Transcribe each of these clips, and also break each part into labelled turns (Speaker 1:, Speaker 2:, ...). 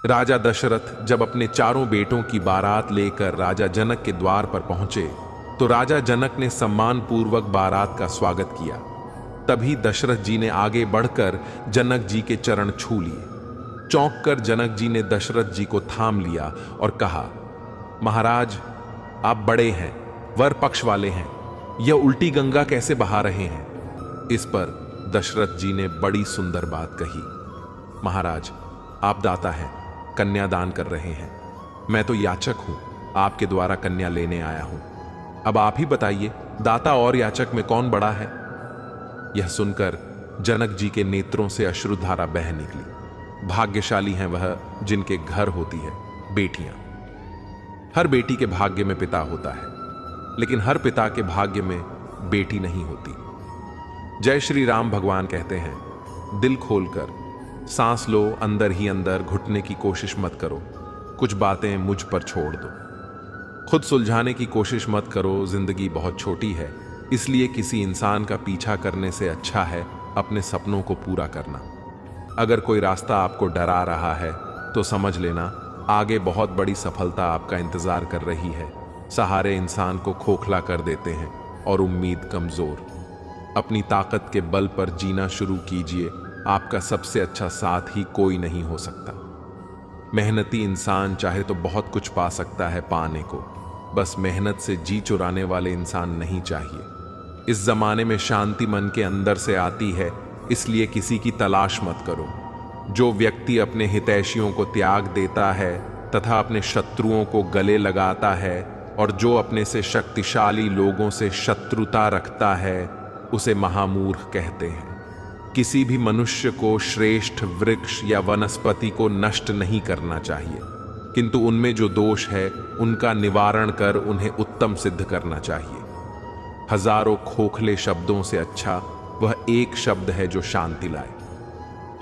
Speaker 1: राजा दशरथ जब अपने चारों बेटों की बारात लेकर राजा जनक के द्वार पर पहुंचे तो राजा जनक ने सम्मान पूर्वक बारात का स्वागत किया। तभी दशरथ जी ने आगे बढ़कर जनक जी के चरण छू लिए। चौंक कर जनक जी ने दशरथ जी को थाम लिया और कहा, महाराज, आप बड़े हैं, वर पक्ष वाले हैं, यह उल्टी गंगा कैसे बहा रहे हैं? इस पर दशरथ जी ने बड़ी सुंदर बात कही, महाराज, आप दाता हैं, कन्यादान कर रहे हैं। मैं तो याचक हूं, आपके द्वारा कन्या लेने आया हूं। अब आप ही बताइए, दाता और याचक में कौन बड़ा है? यह सुनकर जनक जी के नेत्रों से अश्रुधारा बह निकली। भाग्यशाली हैं वह जिनके घर होती है बेटियां। हर बेटी के भाग्य में पिता होता है, लेकिन हर पिता के भाग्य में बेटी नहीं होती। जय श्री राम भगवान कहते हैं, दिल खोलकर सांस लो, अंदर ही अंदर घुटने की कोशिश मत करो, कुछ बातें मुझ पर छोड़ दो। खुद सुलझाने की कोशिश मत करो, जिंदगी बहुत छोटी है, इसलिए किसी इंसान का पीछा करने से अच्छा है अपने सपनों को पूरा करना। अगर कोई रास्ता आपको डरा रहा है तो समझ लेना आगे बहुत बड़ी सफलता आपका इंतजार कर रही है। सहारे इंसान को खोखला कर देते हैं और उम्मीद कमजोर। अपनी ताकत के बल पर जीना शुरू कीजिए, आपका सबसे अच्छा साथ ही कोई नहीं हो सकता। मेहनती इंसान चाहे तो बहुत कुछ पा सकता है पाने को, बस मेहनत से जी चुराने वाले इंसान नहीं चाहिए। इस जमाने में शांति मन के अंदर से आती है, इसलिए किसी की तलाश मत करो। जो व्यक्ति अपने हितैषियों को त्याग देता है तथा अपने शत्रुओं को गले लगाता है और जो अपने से शक्तिशाली लोगों से शत्रुता रखता है, उसे महामूर्ख कहते हैं। किसी भी मनुष्य को श्रेष्ठ वृक्ष या वनस्पति को नष्ट नहीं करना चाहिए, किंतु उनमें जो दोष है उनका निवारण कर उन्हें उत्तम सिद्ध करना चाहिए। हजारों खोखले शब्दों से अच्छा वह एक शब्द है जो शांति लाए।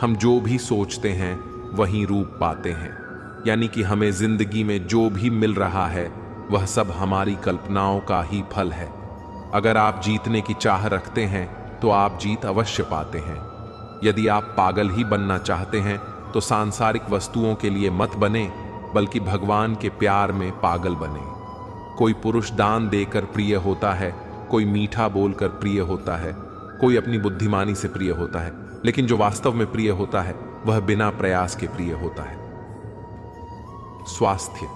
Speaker 1: हम जो भी सोचते हैं वही रूप पाते हैं, यानी कि हमें जिंदगी में जो भी मिल रहा है वह सब हमारी कल्पनाओं का ही फल है। अगर आप जीतने की चाह रखते हैं तो आप जीत अवश्य पाते हैं। यदि आप पागल ही बनना चाहते हैं तो सांसारिक वस्तुओं के लिए मत बने, बल्कि भगवान के प्यार में पागल बने। कोई पुरुष दान देकर प्रिय होता है, कोई मीठा बोलकर प्रिय होता है, कोई अपनी बुद्धिमानी से प्रिय होता है, लेकिन जो वास्तव में प्रिय होता है वह बिना प्रयास के प्रिय होता है। स्वास्थ्य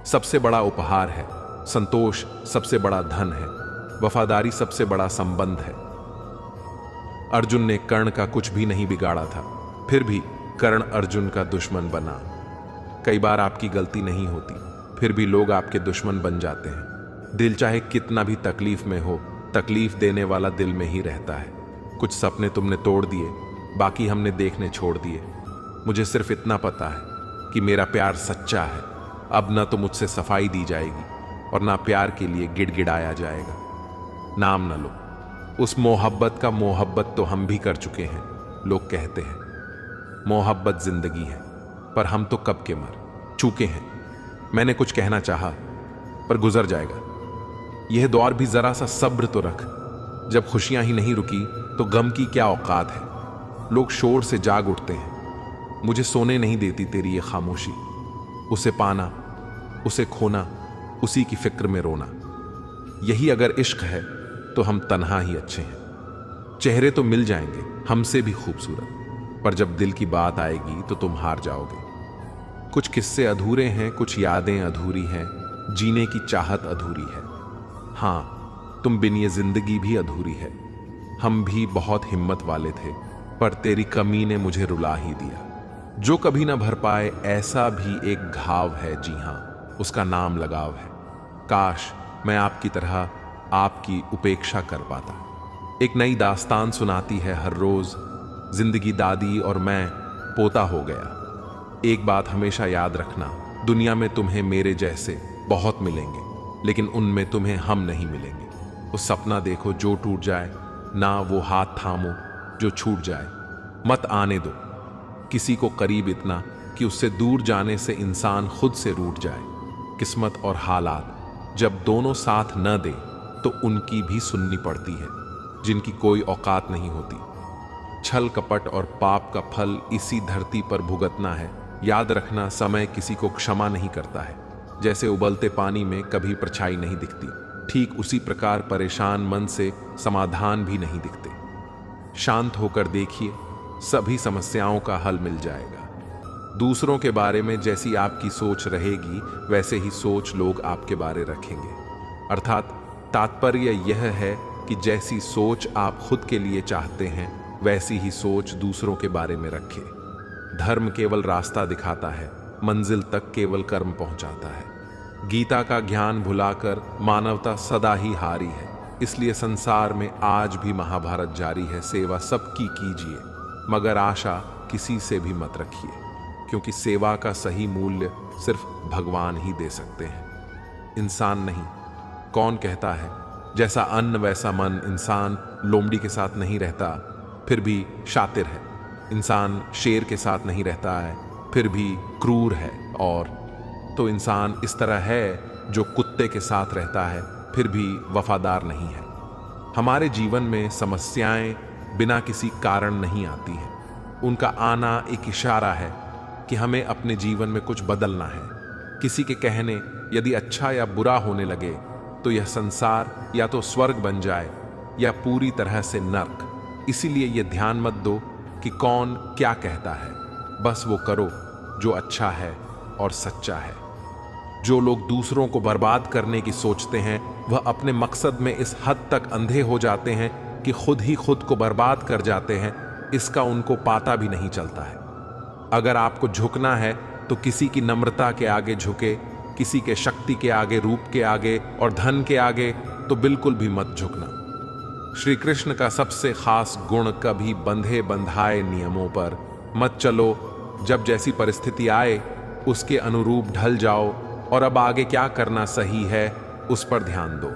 Speaker 1: सबसे बड़ा उपहार है, संतोष सबसे बड़ा धन है, वफादारी सबसे बड़ा संबंध है। अर्जुन ने कर्ण का कुछ भी नहीं बिगाड़ा था, फिर भी कर्ण अर्जुन का दुश्मन बना। कई बार आपकी गलती नहीं होती, फिर भी लोग आपके दुश्मन बन जाते हैं। दिल चाहे कितना भी तकलीफ में हो, तकलीफ देने वाला दिल में ही रहता है। कुछ सपने तुमने तोड़ दिए, बाकी हमने देखने छोड़ दिए। मुझे सिर्फ इतना पता है कि मेरा प्यार सच्चा है। अब न तो मुझसे सफाई दी जाएगी और ना प्यार के लिए गिड़गिड़ाया जाएगा। नाम न लो, उस मोहब्बत का मोहब्बत तो हम भी कर चुके हैं। लोग कहते हैं मोहब्बत जिंदगी है, पर हम तो कब के मर चुके हैं। मैंने कुछ कहना चाहा, पर गुजर जाएगा। यह दौर भी जरा सा सब्र तो रख। जब खुशियां ही नहीं रुकी तो गम की क्या औकात है। लोग शोर से जाग उठते हैं। मुझे सोने नहीं देती तेरी ये खामोशी। उसे पाना, उसे खोना, उसी की फिक्र में रोना। यही अगर इश्क है तो हम तन्हा ही अच्छे हैं। चेहरे तो मिल जाएंगे हमसे भी खूबसूरत, पर जब दिल की बात आएगी तो तुम हार जाओगे। कुछ किस्से अधूरे हैं, कुछ यादें अधूरी हैं, जीने की चाहत अधूरी है। हाँ, तुम बिन ये जिंदगी भी अधूरी है। हम भी बहुत हिम्मत वाले थे, पर तेरी कमी ने मुझे रुला ही दिया। जो कभी ना भर पाए ऐसा भी एक घाव है, जी हाँ, उसका नाम लगाव है। काश मैं आपकी तरह आपकी उपेक्षा कर पाता। एक नई दास्तान सुनाती है हर रोज जिंदगी। दादी और मैं पोता हो गया। एक बात हमेशा याद रखना, दुनिया में तुम्हें मेरे जैसे बहुत मिलेंगे, लेकिन उनमें तुम्हें हम नहीं मिलेंगे। वो सपना देखो जो टूट जाए, ना वो हाथ थामो जो छूट जाए। मत आने दो किसी को करीब इतना कि उससे दूर जाने से इंसान खुद से रूठ जाए। किस्मत और हालात जब दोनों साथ न दे तो उनकी भी सुननी पड़ती है जिनकी कोई औकात नहीं होती। छल कपट और पाप का फल इसी धरती पर भुगतना है, याद रखना, समय किसी को क्षमा नहीं करता है। जैसे उबलते पानी में कभी परछाई नहीं दिखती, ठीक उसी प्रकार परेशान मन से समाधान भी नहीं दिखते। शांत होकर देखिए, सभी समस्याओं का हल मिल जाएगा। दूसरों के बारे में जैसी आपकी सोच रहेगी, वैसे ही सोच लोग आपके बारे रखेंगे। अर्थात तात्पर्य यह है कि जैसी सोच आप खुद के लिए चाहते हैं, वैसी ही सोच दूसरों के बारे में रखें। धर्म केवल रास्ता दिखाता है, मंजिल तक केवल कर्म पहुंचाता है। गीता का ज्ञान भुलाकर मानवता सदा ही हारी है। इसलिए संसार में आज भी महाभारत जारी है। सेवा सबकी कीजिए, मगर आशा किसी से भी मत रखिए, क्योंकि सेवा का सही मूल्य सिर्फ भगवान ही दे सकते हैं, इंसान नहीं। कौन कहता है जैसा अन्न वैसा मन? इंसान लोमड़ी के साथ नहीं रहता, फिर भी शातिर है। इंसान शेर के साथ नहीं रहता है, फिर भी क्रूर है। और तो इंसान इस तरह है जो कुत्ते के साथ रहता है, फिर भी वफादार नहीं है। हमारे जीवन में समस्याएं बिना किसी कारण नहीं आती हैं। उनका आना एक इशारा है कि हमें अपने जीवन में कुछ बदलना है। किसी के कहने यदि अच्छा या बुरा होने लगे तो यह संसार या तो स्वर्ग बन जाए या पूरी तरह से नर्क। इसीलिए यह ध्यान मत दो कि कौन क्या कहता है, बस वो करो जो अच्छा है और सच्चा है। जो लोग दूसरों को बर्बाद करने की सोचते हैं, वह अपने मकसद में इस हद तक अंधे हो जाते हैं कि खुद ही खुद को बर्बाद कर जाते हैं। इसका उनको पाता भी नहीं चलता है। अगर आपको झुकना है तो किसी की नम्रता के आगे झुके, किसी के शक्ति के आगे, रूप के आगे और धन के आगे तो बिल्कुल भी मत झुकना। श्री कृष्ण का सबसे खास गुण, कभी बंधे बंधाए नियमों पर मत चलो। जब जैसी परिस्थिति आए उसके अनुरूप ढल जाओ और अब आगे क्या करना सही है उस पर ध्यान दो।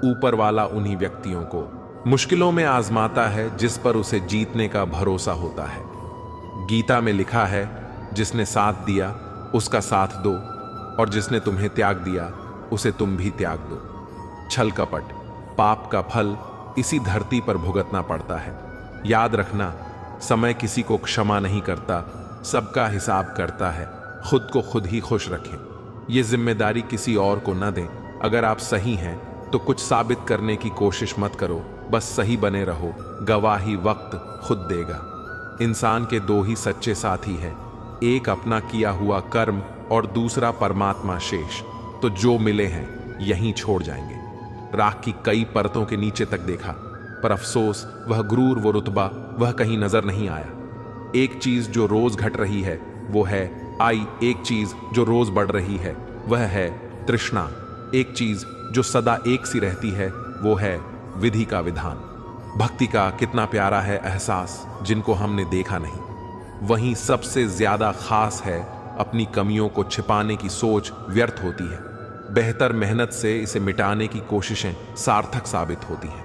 Speaker 1: ऊपर वाला उन्हीं व्यक्तियों को मुश्किलों में आजमाता है जिस पर उसे जीतने का भरोसा होता है। गीता में लिखा है, जिसने साथ दिया उसका साथ दो, और जिसने तुम्हें त्याग दिया उसे तुम भी त्याग दो। छल कपट, पाप का फल इसी धरती पर भुगतना पड़ता है। याद रखना, समय किसी को क्षमा नहीं करता, सबका हिसाब करता है। खुद को खुद ही खुश रखें, ये जिम्मेदारी किसी और को न दें। अगर आप सही हैं तो कुछ साबित करने की कोशिश मत करो, बस सही बने रहो। गवाही वक्त खुद देगा। इंसान के दो ही सच्चे साथी हैं, एक अपना किया हुआ कर्म और दूसरा परमात्मा शेष। तो जो मिले हैं यहीं छोड़ जाएंगे। राख की कई परतों के नीचे तक देखा, पर अफसोस वह गुरूर, वो रुतबा, वह कहीं नजर नहीं आया। एक चीज जो रोज घट रही है वो है आई, एक चीज जो रोज बढ़ रही है वह है तृष्णा। एक चीज जो सदा एक सी रहती है वो है विधि का विधान। भक्ति का कितना प्यारा है एहसास जिनको हमने देखा नहीं। वहीं सबसे ज्यादा खास है अपनी कमियों को छिपाने की सोच व्यर्थ होती है। बेहतर मेहनत से इसे मिटाने की कोशिशें सार्थक साबित होती हैं।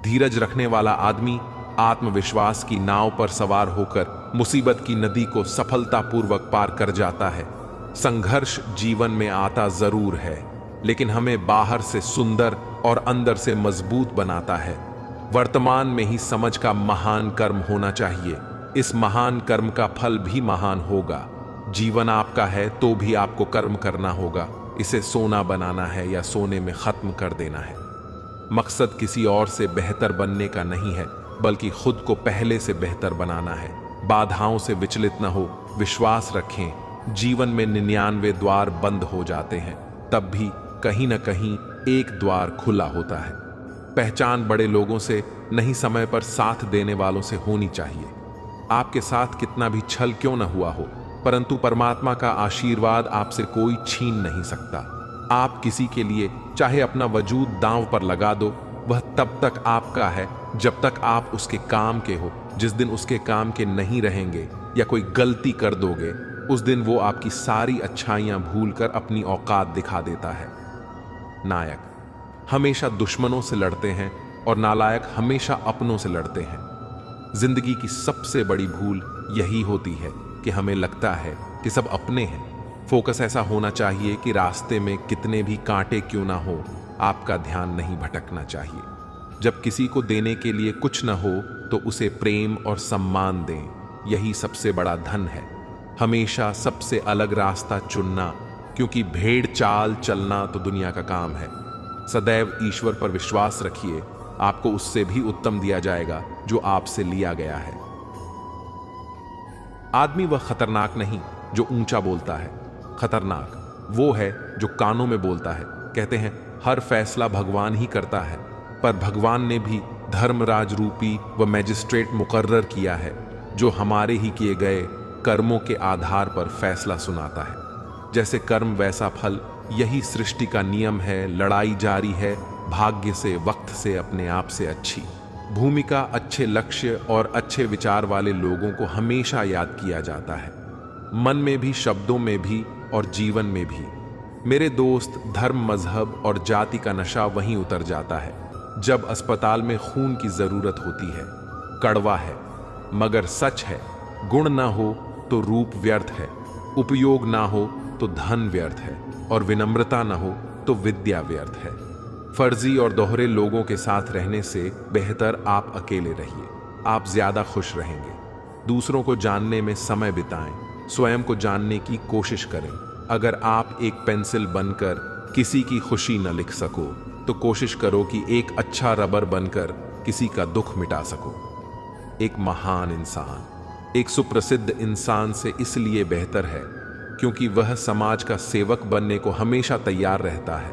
Speaker 1: धीरज रखने वाला आदमी आत्मविश्वास की नाव पर सवार होकर मुसीबत की नदी को सफलतापूर्वक पार कर जाता है। संघर्ष जीवन में आता जरूर है, लेकिन हमें बाहर से सुंदर और अंदर से मजबूत बनाता है। वर्तमान में ही समझ का महान कर्म होना चाहिए। इस महान कर्म का फल भी महान होगा। जीवन आपका है तो भी आपको कर्म करना होगा। इसे सोना बनाना है या सोने में खत्म कर देना है। मकसद किसी और से बेहतर बनने का नहीं है, बल्कि खुद को पहले से बेहतर बनाना है। बाधाओं से विचलित न हो, विश्वास रखें। जीवन में 99 द्वार बंद हो जाते हैं, तब भी कहीं न कहीं एक द्वार खुला होता है। पहचान बड़े लोगों से नहीं, समय पर साथ देने वालों से होनी चाहिए। आपके साथ कितना भी छल क्यों न हुआ हो, परंतु परमात्मा का आशीर्वाद आपसे कोई छीन नहीं सकता। आप किसी के लिए चाहे अपना वजूद दांव पर लगा दो, वह तब तक आपका है जब तक आप उसके काम के हो। जिस दिन उसके काम के नहीं रहेंगे या कोई गलती कर दोगे, उस दिन वो आपकी सारी अच्छाइयां भूलकर अपनी औकात दिखा देता है। नायक हमेशा दुश्मनों से लड़ते हैं और नालायक हमेशा अपनों से लड़ते हैं। जिंदगी की सबसे बड़ी भूल यही होती है कि हमें लगता है कि सब अपने हैं। फोकस ऐसा होना चाहिए कि रास्ते में कितने भी कांटे क्यों ना हो, आपका ध्यान नहीं भटकना चाहिए। जब किसी को देने के लिए कुछ न हो तो उसे प्रेम और सम्मान दें, यही सबसे बड़ा धन है। हमेशा सबसे अलग रास्ता चुनना, क्योंकि भेड़ चाल चलना तो दुनिया का काम है। सदैव ईश्वर पर विश्वास रखिए, आपको उससे भी उत्तम दिया जाएगा जो आपसे लिया गया है। आदमी वह खतरनाक नहीं जो ऊंचा बोलता है, खतरनाक वो है जो कानों में बोलता है। कहते हैं हर फैसला भगवान ही करता है, पर भगवान ने भी धर्मराज रूपी व मैजिस्ट्रेट मुकर्रर किया है, जो हमारे ही किए गए कर्मों के आधार पर फैसला सुनाता है। जैसे कर्म वैसा फल, यही सृष्टि का नियम है। लड़ाई जारी है भाग्य से, वक्त से, अपने आप से अच्छी भूमिका। अच्छे लक्ष्य और अच्छे विचार वाले लोगों को हमेशा याद किया जाता है, मन में भी, शब्दों में भी और जीवन में भी। मेरे दोस्त, धर्म, मजहब और जाति का नशा वहीं उतर जाता है जब अस्पताल में खून की जरूरत होती है। कड़वा है मगर सच है, गुण ना हो तो रूप व्यर्थ है, उपयोग ना हो तो धन व्यर्थ है, और विनम्रता ना हो तो विद्या व्यर्थ है। फर्जी और दोहरे लोगों के साथ रहने से बेहतर आप अकेले रहिए, आप ज्यादा खुश रहेंगे। दूसरों को जानने में समय बिताएं, स्वयं को जानने की कोशिश करें। अगर आप एक पेंसिल बनकर किसी की खुशी न लिख सको, तो कोशिश करो कि एक अच्छा रबर बनकर किसी का दुख मिटा सको। एक महान इंसान एक सुप्रसिद्ध इंसान से इसलिए बेहतर है क्योंकि वह समाज का सेवक बनने को हमेशा तैयार रहता है,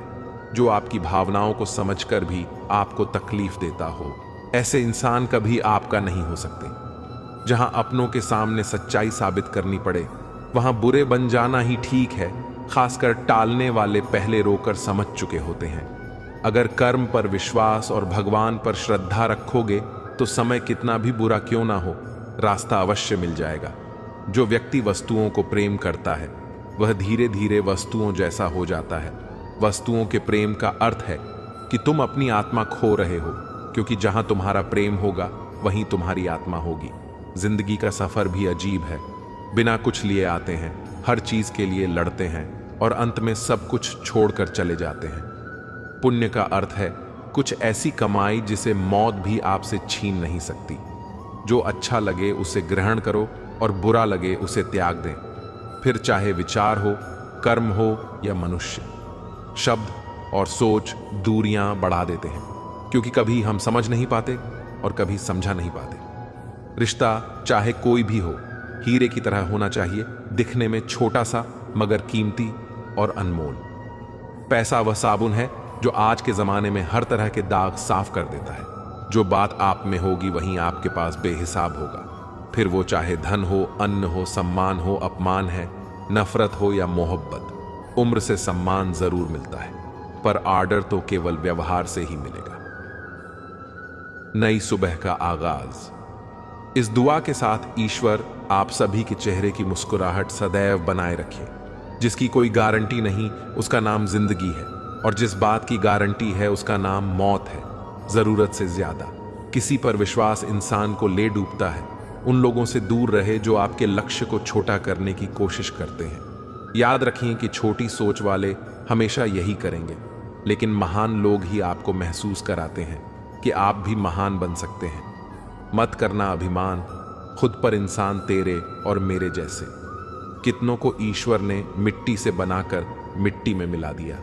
Speaker 1: जो आपकी भावनाओं को समझकर भी आपको तकलीफ देता हो। ऐसे इंसान कभी आपका नहीं हो सकते। जहां अपनों के सामने सच्चाई साबित करनी पड़े, वहां बुरे बन जाना ही ठीक है। खासकर टालने वाले पहले रोकर समझ चुके होते हैं। अगर कर्म पर विश्वास और भगवान पर श्रद्धा रखोगे तो समय कितना भी बुरा क्यों ना हो, रास्ता अवश्य मिल जाएगा। जो व्यक्ति वस्तुओं को प्रेम करता है, वह धीरे धीरे वस्तुओं जैसा हो जाता है। वस्तुओं के प्रेम का अर्थ है कि तुम अपनी आत्मा खो रहे हो, क्योंकि जहां तुम्हारा प्रेम होगा वहीं तुम्हारी आत्मा होगी। जिंदगी का सफर भी अजीब है। बिना कुछ लिए आते हैं, हर चीज के लिए लड़ते हैं और अंत में सब कुछ छोड़कर चले जाते हैं। पुण्य का अर्थ है कुछ ऐसी कमाई जिसे मौत भी आपसे छीन नहीं सकती। जो अच्छा लगे उसे ग्रहण करो और बुरा लगे उसे त्याग दें। फिर चाहे विचार हो, कर्म हो या मनुष्य, शब्द और सोच दूरियां बढ़ा देते हैं, क्योंकि कभी हम समझ नहीं पाते और कभी समझा नहीं पाते। रिश्ता चाहे कोई भी हो, हीरे की तरह होना चाहिए, दिखने में छोटा सा मगर कीमती और अनमोल। पैसा वह साबुन है जो आज के जमाने में हर तरह के दाग साफ कर देता है। जो बात आप में होगी वहीं आपके पास बेहिसाब होगा। फिर वो चाहे धन हो, अन्न हो, सम्मान हो, अपमान है, नफरत हो या मोहब्बत। उम्र से सम्मान जरूर मिलता है, पर आर्डर तो केवल व्यवहार से ही मिलेगा। नई सुबह का आगाज। इस दुआ के साथ ईश्वर आप सभी के चेहरे की मुस्कुराहट सदैव बनाए रखे। जिसकी कोई गारंटी नहीं, उसका नाम जिंदगी है, और जिस बात की गारंटी है उसका नाम मौत है। जरूरत से ज्यादा किसी पर विश्वास इंसान को ले डूबता है। उन लोगों से दूर रहे जो आपके लक्ष्य को छोटा करने की कोशिश करते हैं। याद रखिए कि छोटी सोच वाले हमेशा यही करेंगे, लेकिन महान लोग ही आपको महसूस कराते हैं कि आप भी महान बन सकते हैं। मत करना अभिमान, खुद पर इंसान तेरे और मेरे जैसे। कितनों को ईश्वर ने मिट्टी से बनाकर मिट्टी में मिला दिया।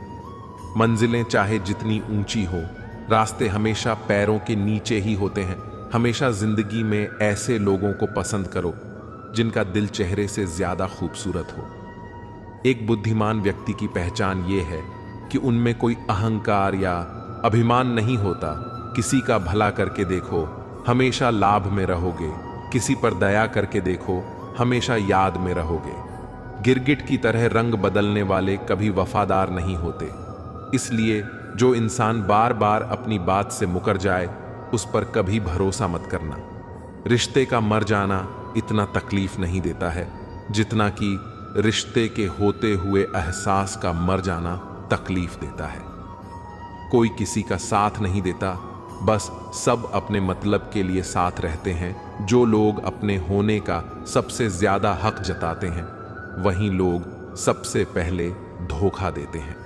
Speaker 1: मंजिलें चाहे जितनी ऊंची हो, रास्ते हमेशा पैरों के नीचे ही होते हैं। हमेशा जिंदगी में ऐसे लोगों को पसंद करो जिनका दिल चेहरे से ज्यादा खूबसूरत हो। एक बुद्धिमान व्यक्ति की पहचान ये है कि उनमें कोई अहंकार या अभिमान नहीं होता। किसी का भला करके देखो, हमेशा लाभ में रहोगे। किसी पर दया करके देखो, हमेशा याद में रहोगे। गिरगिट की तरह रंग बदलने वाले कभी वफादार नहीं होते। इसलिए जो इंसान बार बार अपनी बात से मुकर जाए, उस पर कभी भरोसा मत करना। रिश्ते का मर जाना इतना तकलीफ नहीं देता है जितना कि रिश्ते के होते हुए एहसास का मर जाना तकलीफ देता है। कोई किसी का साथ नहीं देता, बस सब अपने मतलब के लिए साथ रहते हैं। जो लोग अपने होने का सबसे ज्यादा हक जताते हैं, वहीं लोग सबसे पहले धोखा देते हैं।